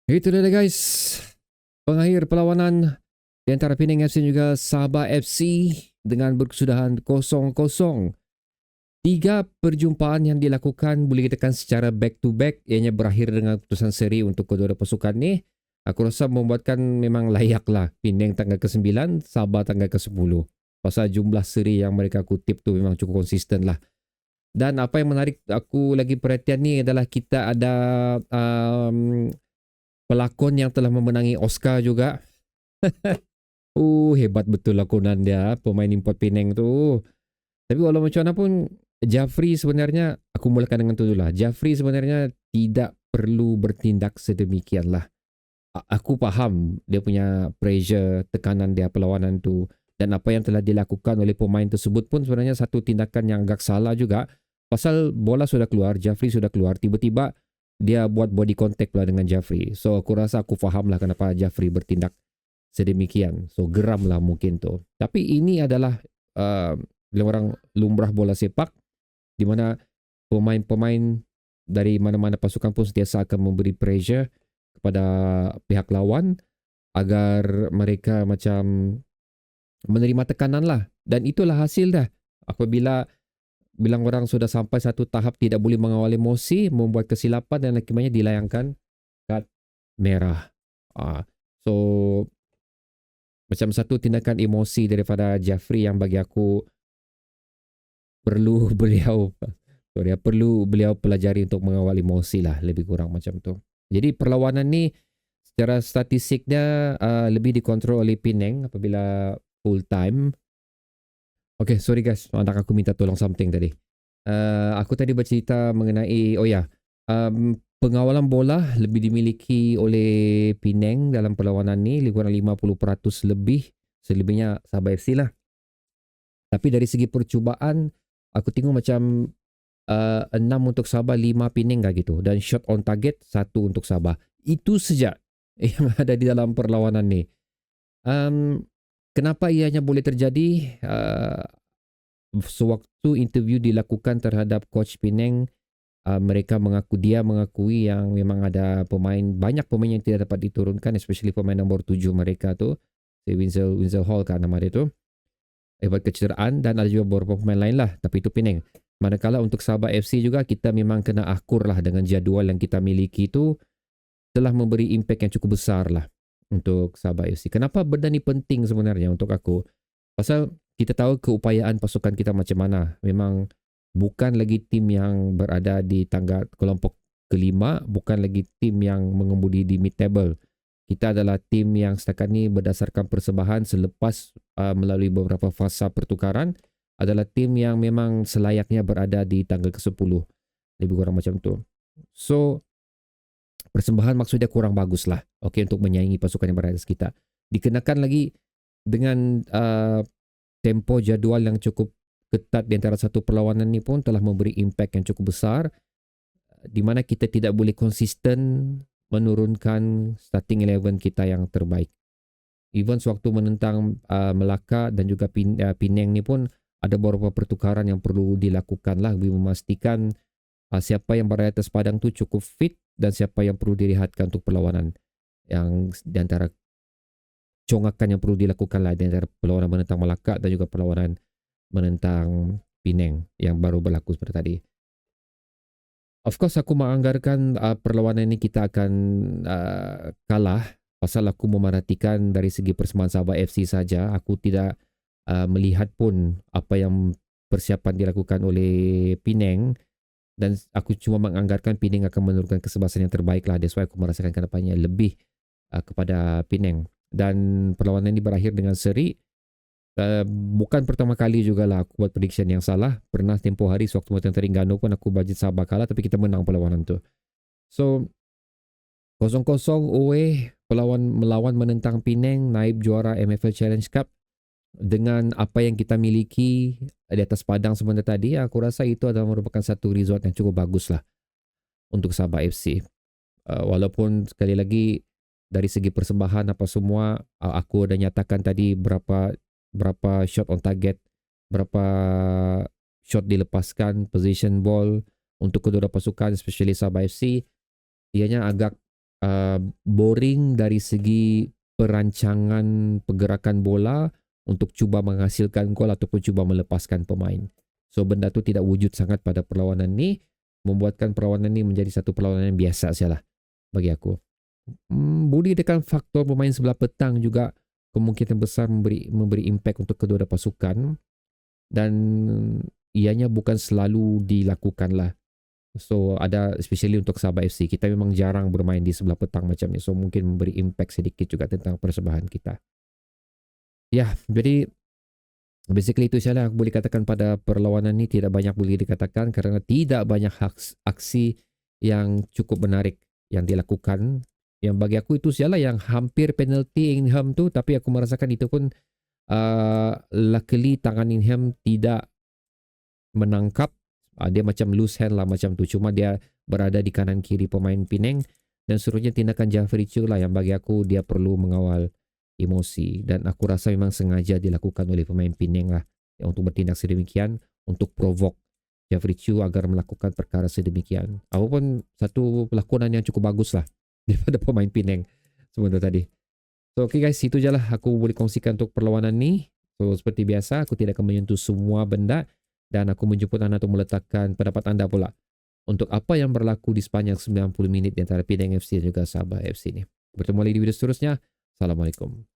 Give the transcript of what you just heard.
Itu dia guys. Pengakhir perlawanan di antara Penang FC dan juga Sabah FC dengan berkesudahan 0-0. Tiga perjumpaan yang dilakukan boleh dikatakan secara back to back ianya berakhir dengan keputusan seri untuk kedua-dua pasukan ni. Aku rasa membuatkan memang layak lah Penang tanggal ke-9, Sabah tanggal ke-10. Pasal jumlah seri yang mereka kutip tu memang cukup konsisten lah. Dan apa yang menarik aku lagi perhatian ni adalah kita ada pelakon yang telah memenangi Oscar juga. Hebat betul lakonan dia, pemain import Penang tu. Tapi walau macam mana pun, Jaffrey sebenarnya, aku mulakan dengan tu dulu lah. Jaffrey sebenarnya tidak perlu bertindak sedemikian lah. Aku faham dia punya pressure, tekanan dia perlawanan tu. Dan apa yang telah dilakukan oleh pemain tersebut pun sebenarnya satu tindakan yang agak salah juga. Pasal bola sudah keluar, Jaffrey sudah keluar, tiba-tiba dia buat body contact pula dengan Jaffrey. So aku rasa aku faham lah kenapa Jaffrey bertindak sedemikian. So geram lah mungkin tu. Tapi ini adalah uh, orang lumrah bola sepak di mana pemain-pemain dari mana-mana pasukan pun sentiasa akan memberi pressure kepada pihak lawan agar mereka macam menerima tekanan lah. Dan itulah hasil dah. Apabila bilang orang sudah sampai satu tahap tidak boleh mengawal emosi, membuat kesilapan dan akibatnya dilayangkan kad merah. So macam satu tindakan emosi daripada Jaffrey yang bagi aku perlu beliau pelajari untuk mengawal emosi lah, lebih kurang macam tu. Jadi perlawanan ni secara statistiknya lebih dikontrol oleh Penang apabila full time. Okay, sorry guys, anak aku minta tolong something tadi. Aku tadi bercerita mengenai pengawalan bola lebih dimiliki oleh Penang dalam perlawanan ni, lebih kurang 50% lebih, selebihnya Sabah FC lah. Tapi dari segi percubaan, aku tengok macam 6 untuk Sabah, 5 Penang kah gitu. Dan shot on target 1 untuk Sabah. Itu saja yang ada di dalam perlawanan ni. Um, Kenapa ianya boleh terjadi? Sewaktu interview dilakukan terhadap coach Penang, dia mengakui yang memang ada banyak pemain yang tidak dapat diturunkan, especially pemain nombor 7 mereka tu, si Winsel Hall kan nama dia tu. Buat kecederaan, dan ada juga beberapa pemain lain lah, tapi itu Penang. Manakala untuk Sabah FC juga, kita memang kena akur lah dengan jadual yang kita miliki tu telah memberi impact yang cukup besar lah untuk Sabah FC. Kenapa benda ni penting sebenarnya untuk aku? Pasal kita tahu keupayaan pasukan kita macam mana. Memang bukan lagi tim yang berada di tangga kelompok kelima, bukan lagi tim yang mengemudi di mid table. Kita adalah tim yang setakat ni berdasarkan persembahan selepas melalui beberapa fasa pertukaran adalah tim yang memang selayaknya berada di tangga ke-10. Lebih kurang macam tu. So, persembahan maksudnya kurang bagus lah. Okay, untuk menyaingi pasukan yang berada di sekitar. Dikenakan lagi dengan tempo jadual yang cukup ketat di antara satu perlawanan ni pun telah memberi impact yang cukup besar di mana kita tidak boleh konsisten menurunkan starting 11 kita yang terbaik. Even sewaktu menentang Melaka dan juga Penang ni pun ada beberapa pertukaran yang perlu dilakukan lah bagi memastikan siapa yang berada atas padang tu cukup fit dan siapa yang perlu direhatkan untuk perlawanan yang di antara congakan yang perlu dilakukan lah di antara perlawanan menentang Melaka dan juga perlawanan menentang Penang yang baru berlaku seperti tadi. Of course aku menganggarkan perlawanan ini kita akan kalah pasal aku memerhatikan dari segi persembahan Sabah FC saja. Aku tidak melihat pun apa yang persiapan dilakukan oleh Penang dan aku cuma menganggarkan Penang akan menurunkan kesebelasan yang terbaik lah. That's why aku merasakan kedepannya lebih kepada Penang. Dan perlawanan ini berakhir dengan seri. Bukan pertama kali juga lah aku buat prediction yang salah. Pernah tempoh hari sewaktu menentang Terengganu pun aku budget Sabah kalah tapi kita menang perlawanan tu. So 0-0 away melawan menentang Penang, naib juara MFL Challenge Cup dengan apa yang kita miliki di atas padang sebentar tadi, aku rasa itu adalah merupakan satu result yang cukup bagus lah untuk Sabah FC. Walaupun sekali lagi dari segi persembahan apa semua, aku dah nyatakan tadi berapa shot on target, berapa shot dilepaskan, position ball untuk kedua pasukan, especially Sabah FC, ianya agak boring dari segi perancangan pergerakan bola untuk cuba menghasilkan gol ataupun cuba melepaskan pemain. So benda tu tidak wujud sangat pada perlawanan ni, membuatkan perlawanan ni menjadi satu perlawanan yang biasa sajalah bagi aku. Boleh dengan faktor pemain sebelah petang juga kemungkinan besar memberi impact untuk kedua pasukan, dan ianya bukan selalu dilakukan lah. So ada especially untuk Sabah FC, kita memang jarang bermain di sebelah petang macam ni, so mungkin memberi impact sedikit juga tentang persembahan kita. Ya, jadi basically itu sahaja aku boleh katakan pada perlawanan ni. Tidak banyak boleh dikatakan kerana tidak banyak aksi yang cukup menarik yang dilakukan. Yang bagi aku itu sahaja yang hampir penalti Ingham tu, tapi aku merasakan itu pun luckily tangan Ingham tidak menangkap. Dia macam loose hand lah macam tu. Cuma dia berada di kanan kiri pemain Penang, dan seterusnya tindakan Jafri Chu lah yang bagi aku dia perlu mengawal emosi, dan aku rasa memang sengaja dilakukan oleh pemain Penang lah untuk bertindak sedemikian untuk provoke Jafri Chu agar melakukan perkara sedemikian. Apapun satu pelakonan yang cukup bagus lah daripada pemain Penang sebentar tadi. So okay guys, itu je lah aku boleh kongsikan untuk perlawanan ni. So seperti biasa aku tidak akan menyentuh semua benda, dan aku menjemput anda untuk meletakkan pendapat anda pula untuk apa yang berlaku di sepanjang 90 minit di antara Penang FC dan juga Sabah FC ni. Bertemu lagi di video seterusnya. Assalamualaikum.